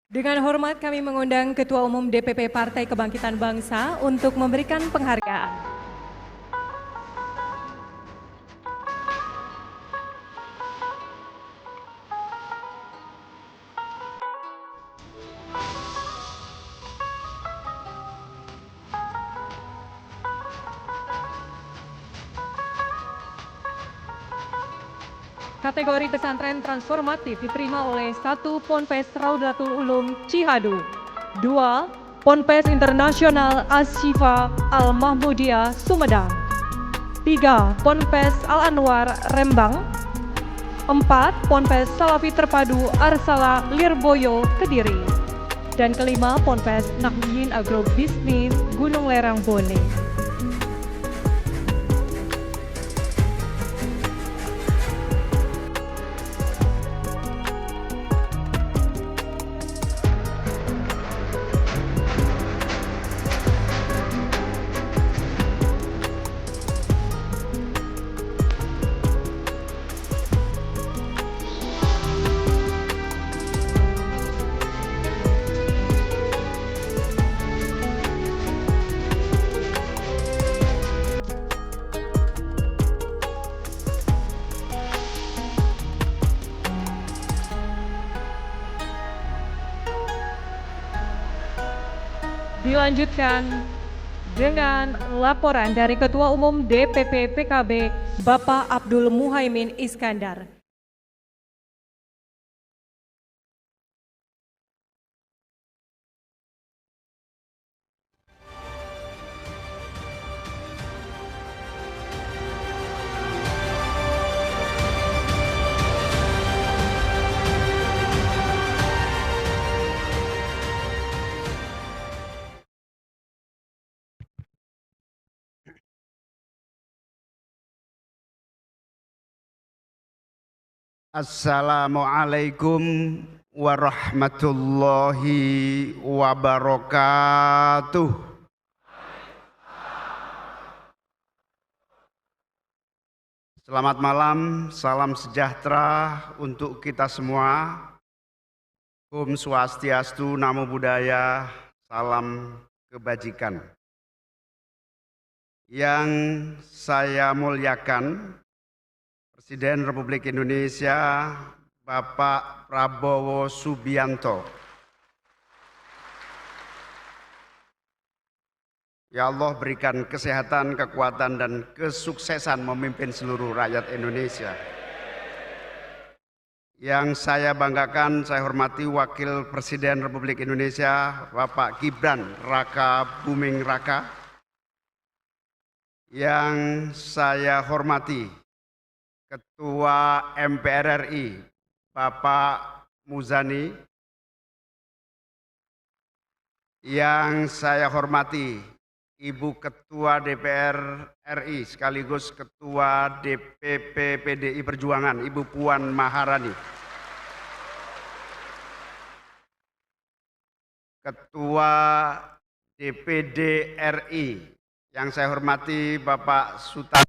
Dengan hormat kami mengundang Ketua Umum DPP Partai Kebangkitan Bangsa untuk memberikan penghargaan. Kategori pesantren transformatif diterima oleh 1 Ponpes Raudatul Ulum Cihadu, 2 Ponpes Internasional Asyifa Al-Mahmudiyah Sumedang, 3 Ponpes Al-Anwar Rembang, 4 Ponpes Salafi Terpadu Arsala Lirboyo Kediri, dan kelima Ponpes Nahdiyin Agrobisnis Gunung Lerang Bone. Dilanjutkan dengan laporan dari Ketua Umum DPP PKB Bapak Abdul Muhaimin Iskandar. Assalamualaikum warahmatullahi wabarakatuh. Selamat malam, salam sejahtera untuk kita semua. Om Swastiastu, Namo Buddhaya, salam kebajikan. Yang saya muliakan, Presiden Republik Indonesia Bapak Prabowo Subianto. Ya Allah, berikan kesehatan, kekuatan, dan kesuksesan memimpin seluruh rakyat Indonesia. Yang saya banggakan, saya hormati Wakil Presiden Republik Indonesia Bapak Gibran Raka Buming Raka. Yang saya hormati Ketua MPR RI Bapak Muzani. Yang saya hormati Ibu Ketua DPR RI sekaligus Ketua DPP PDI Perjuangan Ibu Puan Maharani. Ketua DPD RI yang saya hormati Bapak Sutan.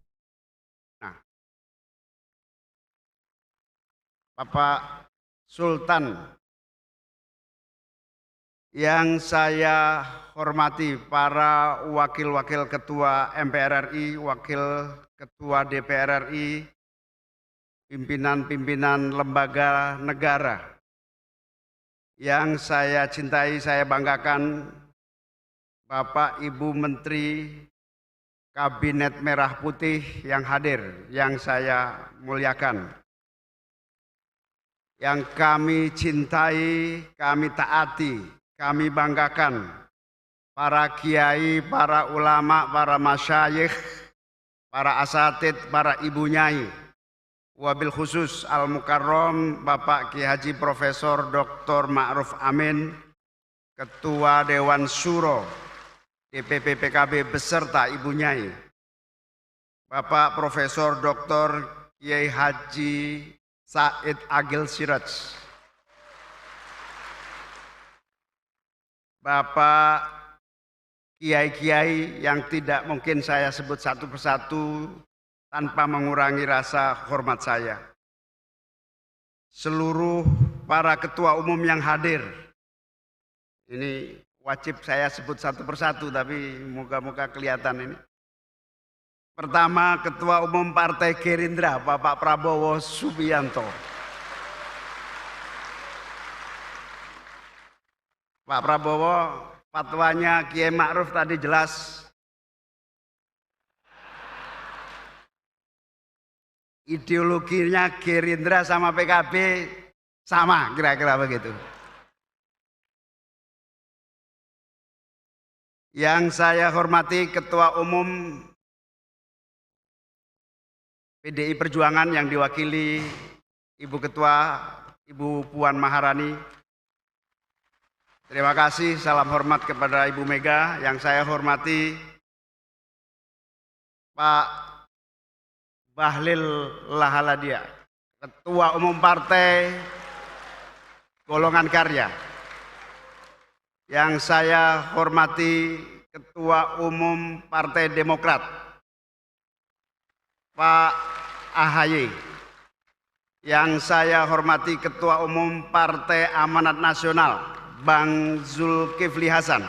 Bapak Sultan, yang saya hormati para wakil-wakil ketua MPR RI, wakil ketua DPR RI, pimpinan-pimpinan lembaga negara. Yang saya cintai, saya banggakan, Bapak Ibu Menteri Kabinet Merah Putih yang hadir, yang saya muliakan. Yang kami cintai, kami taati, kami banggakan, para kiai, para ulama, para masyayikh, para asatid, para ibu nyai, wabil khusus Al-Mukarram Bapak Ki Haji Profesor Dr. Ma'ruf Amin, Ketua Dewan Syuro DPP PKB beserta ibu nyai, Bapak Profesor Dr. Kiai Haji Said Agil Siraj, Bapak kiai-kiai yang tidak mungkin saya sebut satu persatu tanpa mengurangi rasa hormat saya. Seluruh para ketua umum yang hadir, Ini wajib saya sebut satu persatu, tapi moga-moga kelihatan ini. Pertama, Ketua Umum Partai Gerindra, Bapak Prabowo Subianto. Pak Prabowo, fatwanya Kiai Ma'ruf tadi jelas. Ideologinya Gerindra sama PKB sama, kira-kira begitu. Yang saya hormati Ketua Umum PDI Perjuangan yang diwakili Ibu Ketua, Ibu Puan Maharani. Terima kasih, salam hormat kepada Ibu Mega. Yang saya hormati Pak Bahlil Lahaladia, Ketua Umum Partai Golongan Karya. Yang saya hormati Ketua Umum Partai Demokrat, Pak AHY. Yang saya hormati Ketua Umum Partai Amanat Nasional, Bang Zulkifli Hasan.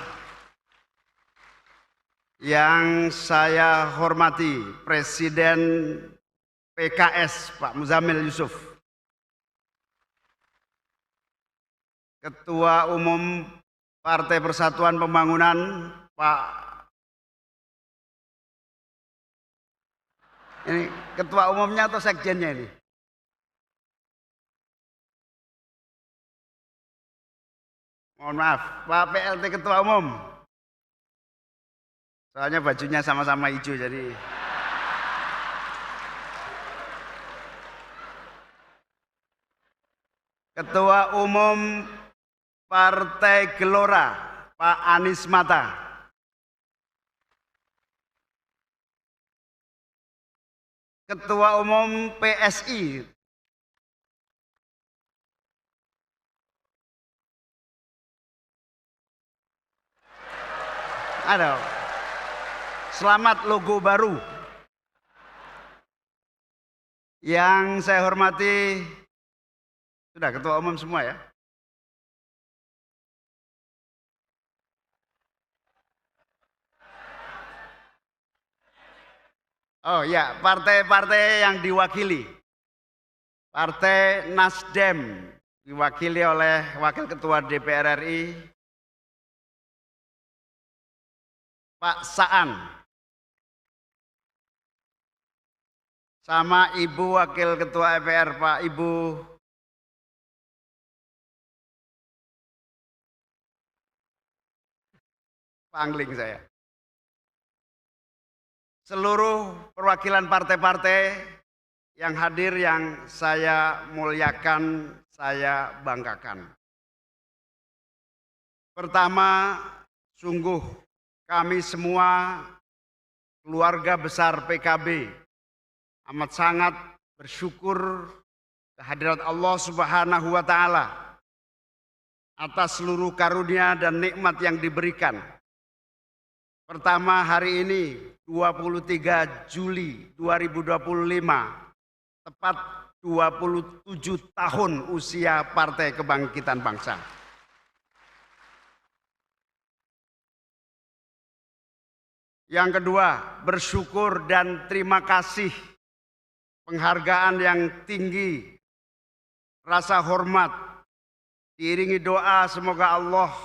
Yang saya hormati Presiden PKS, Pak Muzamil Yusuf. Ketua Umum Partai Persatuan Pembangunan, Pak, ini ketua umumnya atau sekjennya ini? Mohon maaf, Pak PLT Ketua Umum. Soalnya bajunya sama-sama hijau jadi. Ketua Umum Partai Gelora, Pak Anies Mata. Ketua Umum PSI, ada. Selamat logo baru. Yang saya hormati, sudah Ketua Umum semua ya. Oh ya, partai-partai yang diwakili. Partai Nasdem diwakili oleh Wakil Ketua DPR RI, Pak Saan. Sama Ibu Wakil Ketua MPR, Pak Ibu pangling saya. Seluruh perwakilan partai-partai yang hadir yang saya muliakan, saya banggakan. Pertama, sungguh kami semua keluarga besar PKB amat sangat bersyukur kehadirat Allah Subhanahu wa Ta'ala atas seluruh karunia dan nikmat yang diberikan. Pertama, hari ini 23 Juli 2025, tepat 27 tahun usia Partai Kebangkitan Bangsa. Yang kedua, bersyukur dan terima kasih penghargaan yang tinggi, rasa hormat, diiringi doa semoga Allah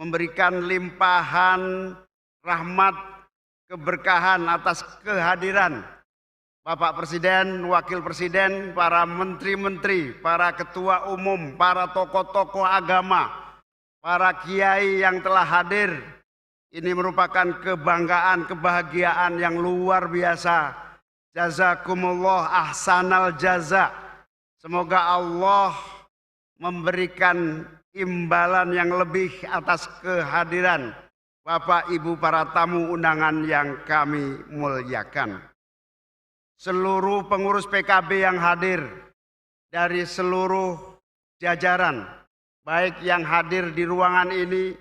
memberikan limpahan rahmat, keberkahan atas kehadiran Bapak Presiden, Wakil Presiden, para menteri-menteri, para ketua umum, para tokoh-tokoh agama, para kiai yang telah hadir. Ini merupakan kebanggaan, kebahagiaan yang luar biasa. Jazakumullah ahsanal jaza. Semoga Allah memberikan imbalan yang lebih atas kehadiran Bapak Ibu para tamu undangan yang kami muliakan. Seluruh pengurus PKB yang hadir dari seluruh jajaran, baik yang hadir di ruangan ini,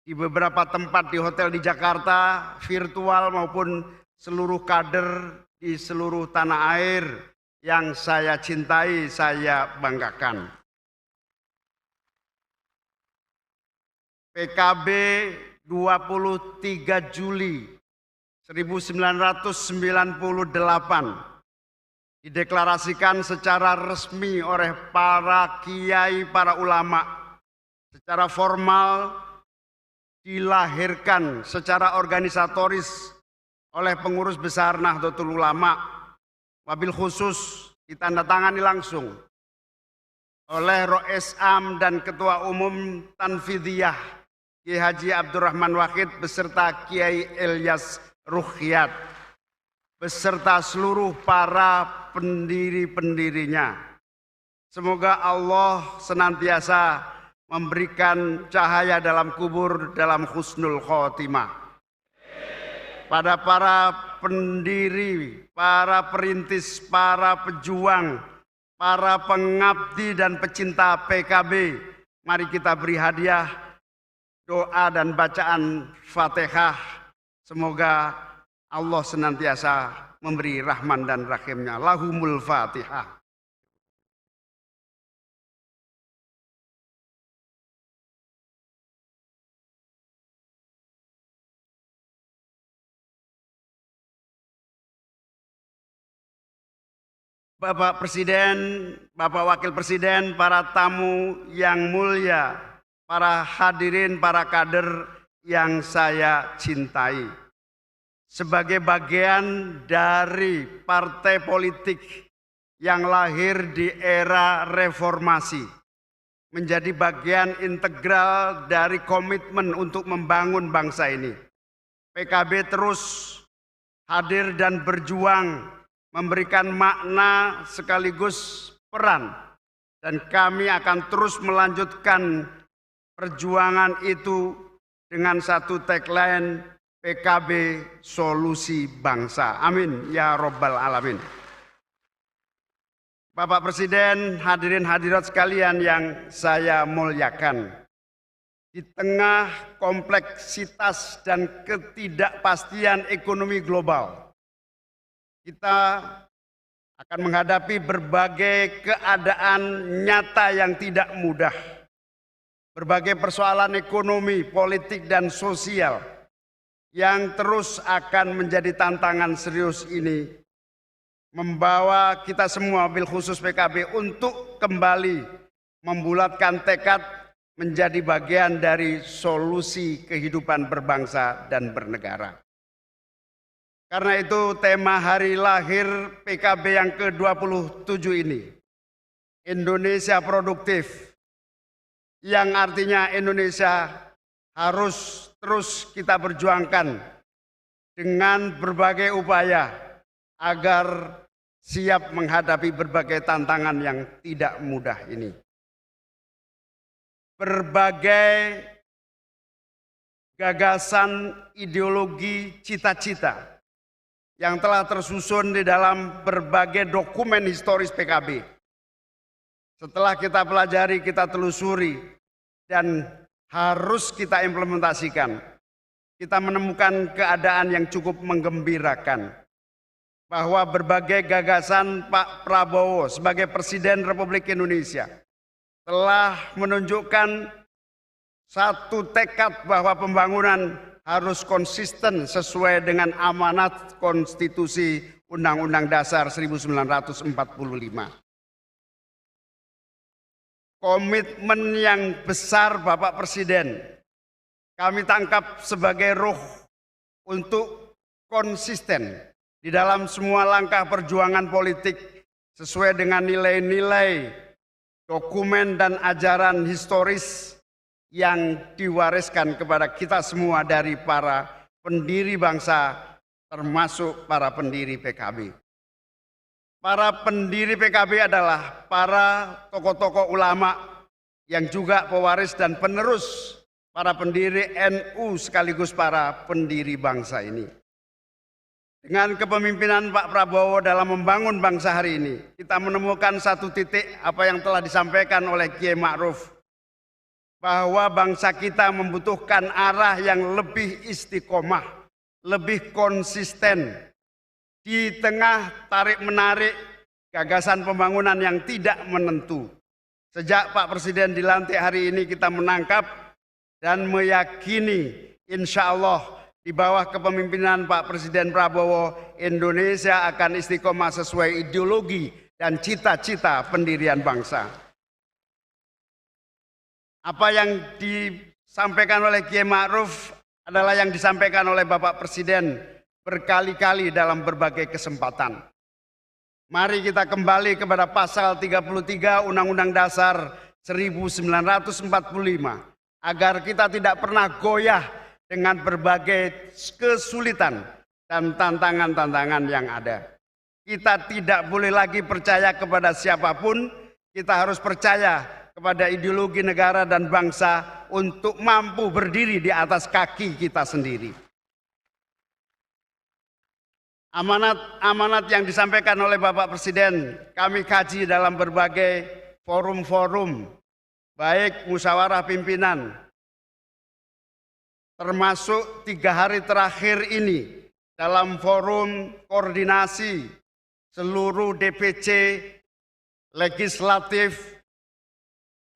di beberapa tempat di hotel di Jakarta, virtual maupun seluruh kader di seluruh tanah air yang saya cintai, saya banggakan. PKB 23 Juli 1998 dideklarasikan secara resmi oleh para kiai, para ulama, secara formal dilahirkan secara organisatoris oleh pengurus besar Nahdlatul Ulama, wabil khusus ditandatangani langsung oleh Rois Am dan Ketua Umum Tanfidiyah Kiai Haji Abdurrahman Wahid beserta Kiai Ilyas Ruhyat beserta seluruh para pendiri-pendirinya. Semoga Allah senantiasa memberikan cahaya dalam kubur dalam husnul khotimah. Pada para pendiri, para perintis, para pejuang, para pengabdi dan pecinta PKB, mari kita beri hadiah doa dan bacaan Fatihah. Semoga Allah senantiasa memberi rahman dan rahimnya. Lahumul Fatihah. Bapak Presiden, Bapak Wakil Presiden, para tamu yang mulia, para hadirin, para kader yang saya cintai. Sebagai bagian dari partai politik yang lahir di era reformasi, menjadi bagian integral dari komitmen untuk membangun bangsa ini. PKB terus hadir dan berjuang, memberikan makna sekaligus peran, dan kami akan terus melanjutkan perjuangan itu dengan satu tagline PKB solusi bangsa. Amin ya Rabbal Alamin. Bapak Presiden, hadirin hadirat sekalian yang saya muliakan, di tengah kompleksitas dan ketidakpastian ekonomi global, kita akan menghadapi berbagai keadaan nyata yang tidak mudah. Berbagai persoalan ekonomi, politik, dan sosial yang terus akan menjadi tantangan serius ini membawa kita semua, bil khusus PKB, untuk kembali membulatkan tekad menjadi bagian dari solusi kehidupan berbangsa dan bernegara. Karena itu tema hari lahir PKB yang ke-27 ini, Indonesia Produktif, yang artinya Indonesia harus terus kita perjuangkan dengan berbagai upaya agar siap menghadapi berbagai tantangan yang tidak mudah ini. Berbagai gagasan, ideologi, cita-cita yang telah tersusun di dalam berbagai dokumen historis PKB. Setelah kita pelajari, kita telusuri, dan harus kita implementasikan, kita menemukan keadaan yang cukup menggembirakan, bahwa berbagai gagasan Pak Prabowo sebagai Presiden Republik Indonesia telah menunjukkan satu tekad bahwa pembangunan harus konsisten sesuai dengan amanat konstitusi Undang-Undang Dasar 1945. Komitmen yang besar Bapak Presiden kami tangkap sebagai ruh untuk konsisten di dalam semua langkah perjuangan politik sesuai dengan nilai-nilai, dokumen dan ajaran historis yang diwariskan kepada kita semua dari para pendiri bangsa, termasuk para pendiri PKB. Para pendiri PKB adalah para tokoh-tokoh ulama yang juga pewaris dan penerus para pendiri NU sekaligus para pendiri bangsa ini. Dengan kepemimpinan Pak Prabowo dalam membangun bangsa hari ini, kita menemukan satu titik apa yang telah disampaikan oleh Kiai Ma'ruf, bahwa bangsa kita membutuhkan arah yang lebih istiqomah, lebih konsisten di tengah tarik-menarik gagasan pembangunan yang tidak menentu. Sejak Pak Presiden dilantik hari ini, kita menangkap dan meyakini insya Allah di bawah kepemimpinan Pak Presiden Prabowo, Indonesia akan istiqomah sesuai ideologi dan cita-cita pendirian bangsa. Apa yang disampaikan oleh Kiai Ma'ruf adalah yang disampaikan oleh Bapak Presiden berkali-kali dalam berbagai kesempatan. Mari kita kembali kepada pasal 33 Undang-Undang Dasar 1945 agar kita tidak pernah goyah dengan berbagai kesulitan dan tantangan-tantangan yang ada. Kita tidak boleh lagi percaya kepada siapapun, kita harus percaya kepada ideologi negara dan bangsa untuk mampu berdiri di atas kaki kita sendiri. Amanat yang disampaikan oleh Bapak Presiden kami kaji dalam berbagai forum-forum, baik musyawarah pimpinan, termasuk 3 hari terakhir ini dalam forum koordinasi seluruh DPC legislatif.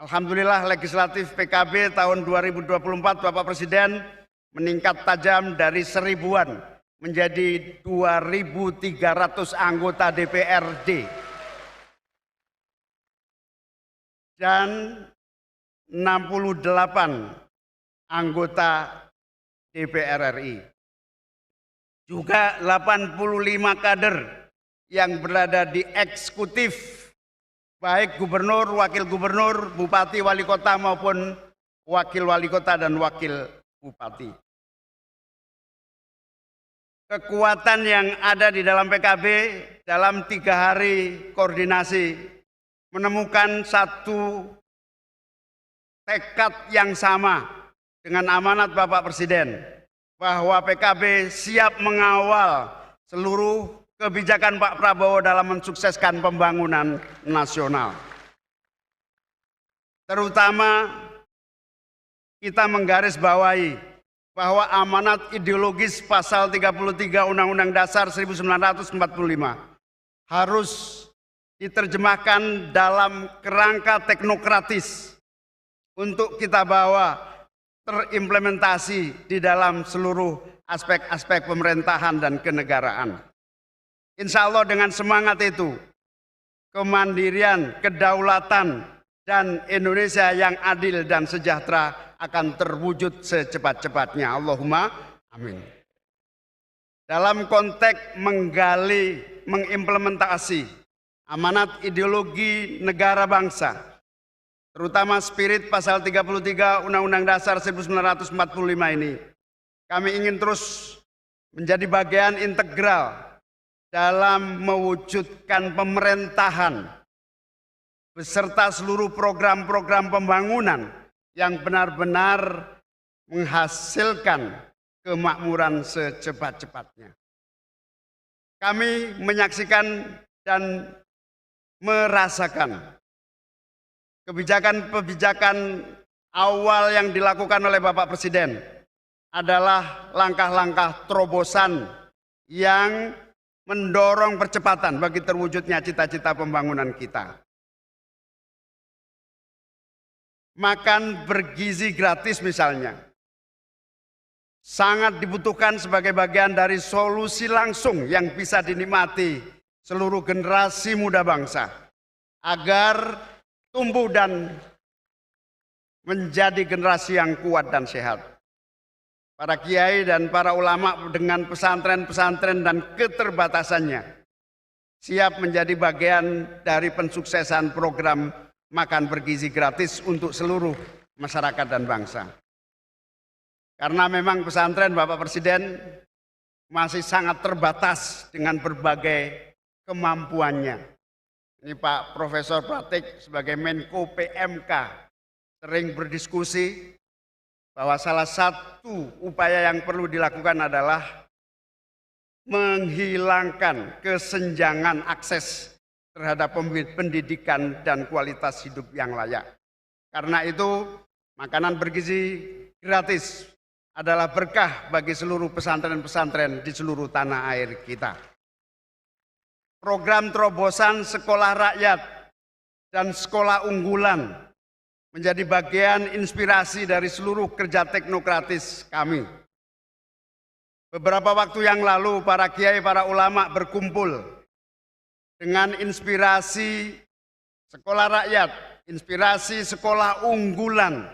Alhamdulillah legislatif PKB tahun 2024 Bapak Presiden meningkat tajam dari 1000-an menjadi 2.300 anggota DPRD dan 68 anggota DPR RI. Juga 85 kader yang berada di eksekutif, baik gubernur, wakil gubernur, bupati, wali kota maupun wakil wali kota dan wakil bupati. Kekuatan yang ada di dalam PKB dalam 3 hari koordinasi menemukan satu tekad yang sama dengan amanat Bapak Presiden bahwa PKB siap mengawal seluruh kebijakan Pak Prabowo dalam mensukseskan pembangunan nasional. Terutama kita menggarisbawahi bahwa amanat ideologis pasal 33 Undang-Undang Dasar 1945 harus diterjemahkan dalam kerangka teknokratis untuk kita bawa terimplementasi di dalam seluruh aspek-aspek pemerintahan dan kenegaraan. Insya Allah dengan semangat itu, kemandirian, kedaulatan, dan Indonesia yang adil dan sejahtera akan terwujud secepat-cepatnya. Allahumma amin. Dalam konteks menggali, mengimplementasi amanat ideologi negara bangsa, terutama spirit pasal 33 Undang-Undang Dasar 1945 ini, kami ingin terus menjadi bagian integral dalam mewujudkan pemerintahan beserta seluruh program-program pembangunan yang benar-benar menghasilkan kemakmuran secepat-cepatnya. Kami menyaksikan dan merasakan kebijakan-kebijakan awal yang dilakukan oleh Bapak Presiden adalah langkah-langkah terobosan yang mendorong percepatan bagi terwujudnya cita-cita pembangunan kita. Makan bergizi gratis misalnya, sangat dibutuhkan sebagai bagian dari solusi langsung yang bisa dinikmati seluruh generasi muda bangsa agar tumbuh dan menjadi generasi yang kuat dan sehat. Para kiai dan para ulama dengan pesantren-pesantren dan keterbatasannya siap menjadi bagian dari pensuksesan program makan bergizi gratis untuk seluruh masyarakat dan bangsa. Karena memang pesantren Bapak Presiden masih sangat terbatas dengan berbagai kemampuannya. Ini Pak Profesor Pratik sebagai Menko PMK sering berdiskusi bahwa salah satu upaya yang perlu dilakukan adalah menghilangkan kesenjangan akses terhadap pendidikan dan kualitas hidup yang layak. Karena itu, makanan bergizi gratis adalah berkah bagi seluruh pesantren-pesantren di seluruh tanah air kita. Program terobosan sekolah rakyat dan sekolah unggulan menjadi bagian inspirasi dari seluruh kerja teknokratis kami. Beberapa waktu yang lalu para kiai, para ulama berkumpul dengan inspirasi sekolah rakyat, inspirasi sekolah unggulan.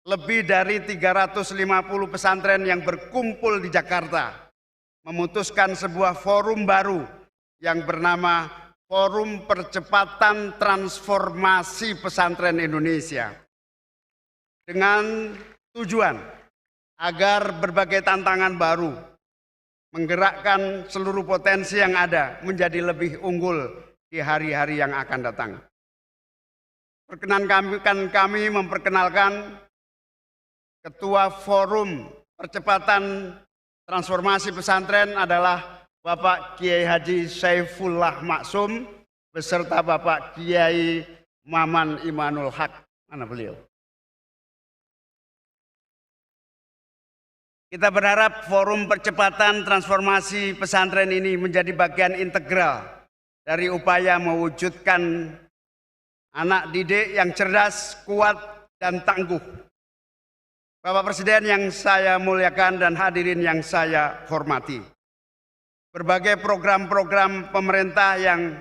Lebih dari 350 pesantren yang berkumpul di Jakarta memutuskan sebuah forum baru yang bernama Forum Percepatan Transformasi Pesantren Indonesia, dengan tujuan agar berbagai tantangan baru menggerakkan seluruh potensi yang ada menjadi lebih unggul di hari-hari yang akan datang. Perkenankan kami memperkenalkan Ketua Forum Percepatan Transformasi Pesantren adalah Bapak Kiai Haji Saifullah Maksum beserta Bapak Kiai Maman Imanul Haq. Mana beliau? Kita berharap Forum Percepatan Transformasi Pesantren ini menjadi bagian integral dari upaya mewujudkan anak didik yang cerdas, kuat, dan tangguh. Bapak Presiden yang saya muliakan dan hadirin yang saya hormati, berbagai program-program pemerintah yang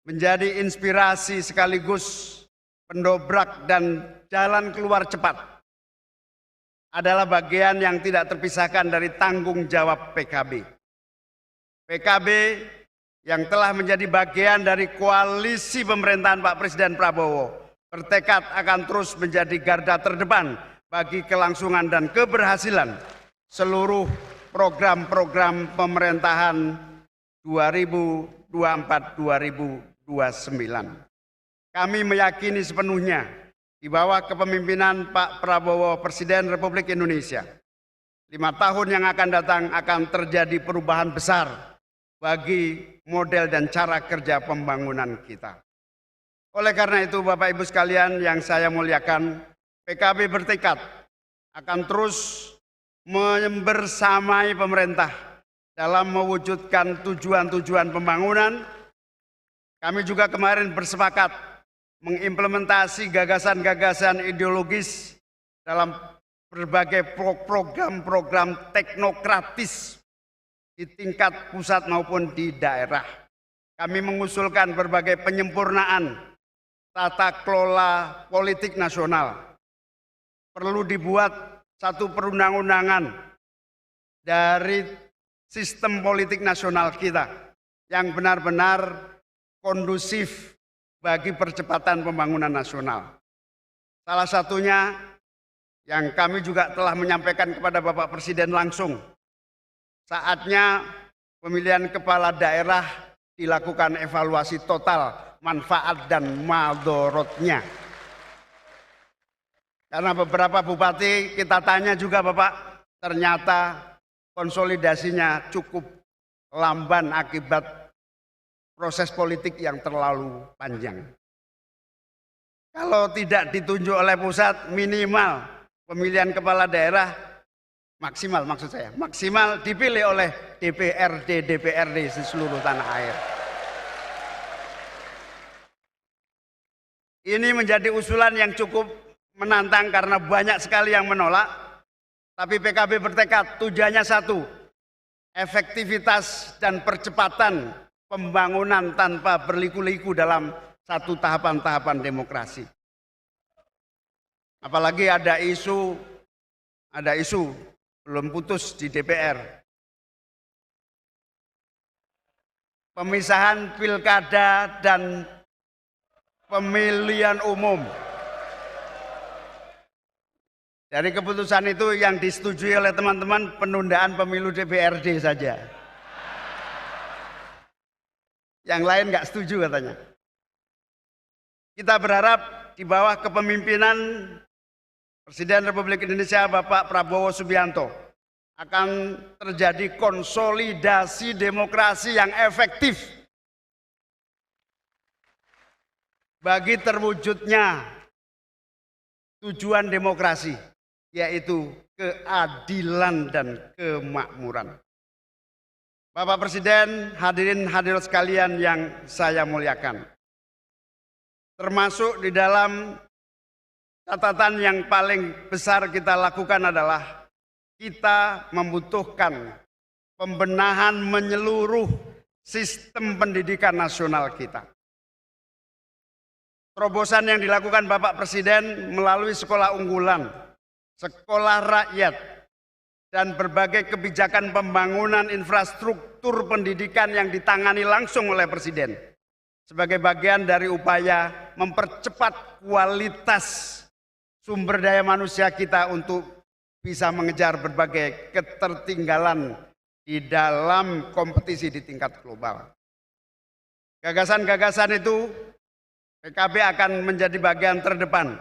menjadi inspirasi sekaligus pendobrak dan jalan keluar cepat adalah bagian yang tidak terpisahkan dari tanggung jawab PKB. PKB yang telah menjadi bagian dari koalisi pemerintahan Pak Presiden Prabowo bertekad akan terus menjadi garda terdepan bagi kelangsungan dan keberhasilan seluruh program-program pemerintahan 2024-2029. Kami meyakini sepenuhnya di bawah kepemimpinan Pak Prabowo, Presiden Republik Indonesia, 5 tahun yang akan datang akan terjadi perubahan besar bagi model dan cara kerja pembangunan kita. Oleh karena itu, Bapak Ibu sekalian yang saya muliakan, PKB bertekad akan terus membersamai pemerintah dalam mewujudkan tujuan-tujuan pembangunan. Kami juga kemarin bersepakat mengimplementasi gagasan-gagasan ideologis dalam berbagai program-program teknokratis di tingkat pusat maupun di daerah. Kami mengusulkan berbagai penyempurnaan tata kelola politik nasional. Perlu dibuat satu perundang-undangan dari sistem politik nasional kita yang benar-benar kondusif bagi percepatan pembangunan nasional. Salah satunya yang kami juga telah menyampaikan kepada Bapak Presiden langsung, saatnya pemilihan kepala daerah dilakukan evaluasi total manfaat dan madorotnya. Karena beberapa bupati kita tanya juga Bapak, ternyata konsolidasinya cukup lamban akibat proses politik yang terlalu panjang. Kalau tidak ditunjuk oleh pusat, minimal pemilihan kepala daerah maksimal, maksud saya, maksimal dipilih oleh DPRD di seluruh tanah air. Ini menjadi usulan yang cukup menantang karena banyak sekali yang menolak, tapi PKB bertekad tujuannya satu, efektivitas dan percepatan pembangunan tanpa berliku-liku dalam satu tahapan-tahapan demokrasi. Apalagi ada isu belum putus di DPR. Pemisahan pilkada dan pemilihan umum. Dari keputusan itu yang disetujui oleh teman-teman penundaan pemilu DPRD saja. Yang lain nggak setuju katanya. Kita berharap di bawah kepemimpinan Presiden Republik Indonesia Bapak Prabowo Subianto akan terjadi konsolidasi demokrasi yang efektif bagi terwujudnya tujuan demokrasi, yaitu keadilan dan kemakmuran. Bapak Presiden, hadirin hadirat sekalian yang saya muliakan, termasuk di dalam catatan yang paling besar kita lakukan adalah kita membutuhkan pembenahan menyeluruh sistem pendidikan nasional kita. Terobosan yang dilakukan Bapak Presiden melalui sekolah unggulan, sekolah rakyat, dan berbagai kebijakan pembangunan infrastruktur pendidikan yang ditangani langsung oleh Presiden sebagai bagian dari upaya mempercepat kualitas sumber daya manusia kita untuk bisa mengejar berbagai ketertinggalan di dalam kompetisi di tingkat global. Gagasan-gagasan itu PKB akan menjadi bagian terdepan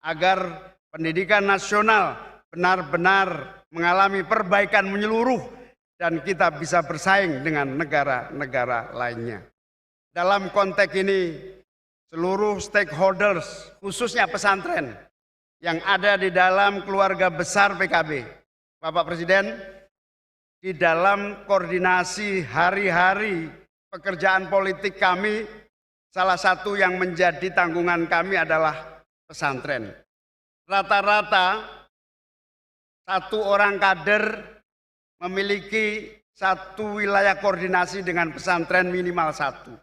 agar pendidikan nasional benar-benar mengalami perbaikan menyeluruh dan kita bisa bersaing dengan negara-negara lainnya. Dalam konteks ini, seluruh stakeholders, khususnya pesantren yang ada di dalam keluarga besar PKB, Bapak Presiden, di dalam koordinasi hari-hari pekerjaan politik kami, salah satu yang menjadi tanggungan kami adalah pesantren. Rata-rata satu orang kader memiliki satu wilayah koordinasi dengan pesantren minimal satu.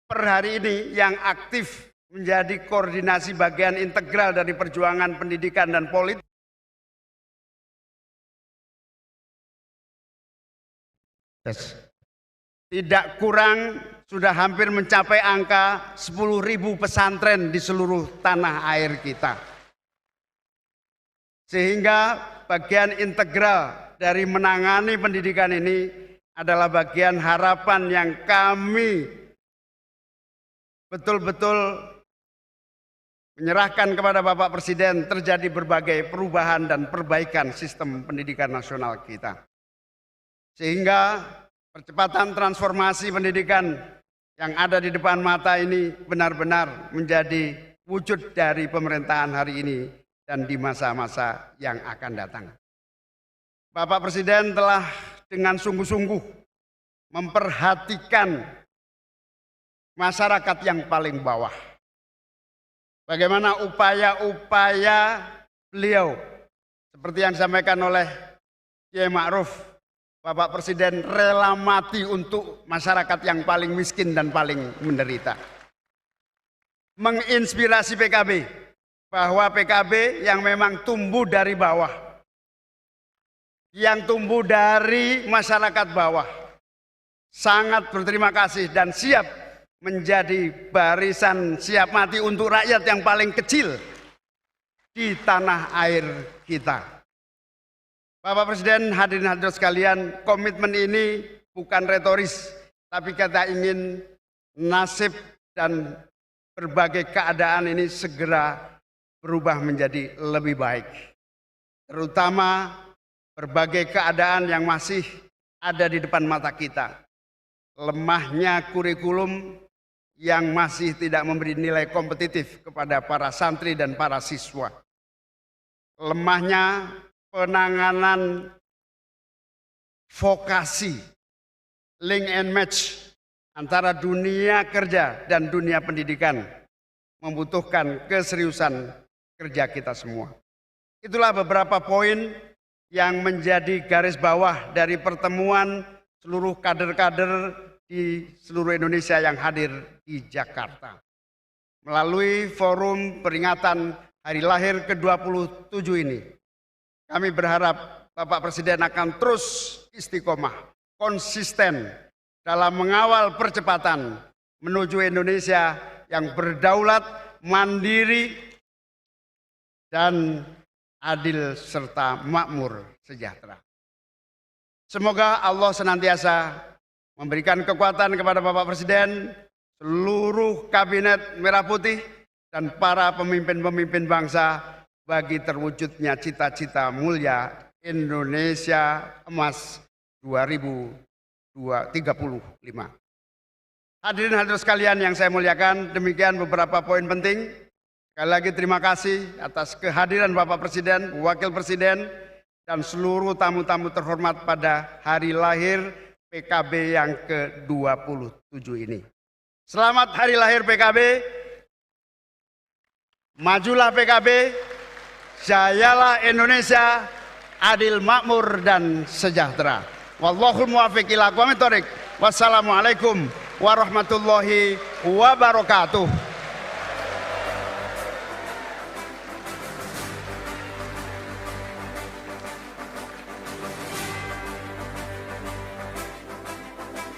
Per hari ini yang aktif menjadi koordinasi bagian integral dari perjuangan pendidikan dan politik. Tidak kurang, sudah hampir mencapai angka 10.000 pesantren di seluruh tanah air kita. Sehingga bagian integral dari menangani pendidikan ini adalah bagian harapan yang kami betul-betul menyerahkan kepada Bapak Presiden terjadi berbagai perubahan dan perbaikan sistem pendidikan nasional kita. Sehingga percepatan transformasi pendidikan yang ada di depan mata ini benar-benar menjadi wujud dari pemerintahan hari ini dan di masa-masa yang akan datang. Bapak Presiden telah dengan sungguh-sungguh memperhatikan masyarakat yang paling bawah. Bagaimana upaya-upaya beliau, seperti yang disampaikan oleh Kiai Ma'ruf, Bapak Presiden rela mati untuk masyarakat yang paling miskin dan paling menderita. Menginspirasi PKB, bahwa PKB yang memang tumbuh dari bawah, yang tumbuh dari masyarakat bawah, sangat berterima kasih dan siap menjadi barisan siap mati untuk rakyat yang paling kecil di tanah air kita. Bapak Presiden, hadirin hadirat sekalian, komitmen ini bukan retoris, tapi kita ingin nasib dan berbagai keadaan ini segera berubah menjadi lebih baik. Terutama berbagai keadaan yang masih ada di depan mata kita. Lemahnya kurikulum yang masih tidak memberi nilai kompetitif kepada para santri dan para siswa. Lemahnya penanganan vokasi, link and match antara dunia kerja dan dunia pendidikan membutuhkan keseriusan kerja kita semua. Itulah beberapa poin yang menjadi garis bawah dari pertemuan seluruh kader-kader di seluruh Indonesia yang hadir di Jakarta. Melalui forum peringatan hari lahir ke-27 ini, kami berharap Bapak Presiden akan terus istiqomah, konsisten dalam mengawal percepatan menuju Indonesia yang berdaulat, mandiri, dan adil serta makmur sejahtera. Semoga Allah senantiasa memberikan kekuatan kepada Bapak Presiden, seluruh kabinet Merah Putih, dan para pemimpin-pemimpin bangsa bagi terwujudnya cita-cita mulia Indonesia Emas 2035. Hadirin hadirat sekalian yang saya muliakan, demikian beberapa poin penting. Sekali lagi terima kasih atas kehadiran Bapak Presiden, Wakil Presiden, dan seluruh tamu-tamu terhormat pada hari lahir PKB yang ke-27 ini. Selamat hari lahir PKB. majulah PKB, jayalah Indonesia, adil, makmur, dan sejahtera. Wallahul muwaffiq ila aqwamit thoriq. Wassalamualaikum warahmatullahi wabarakatuh.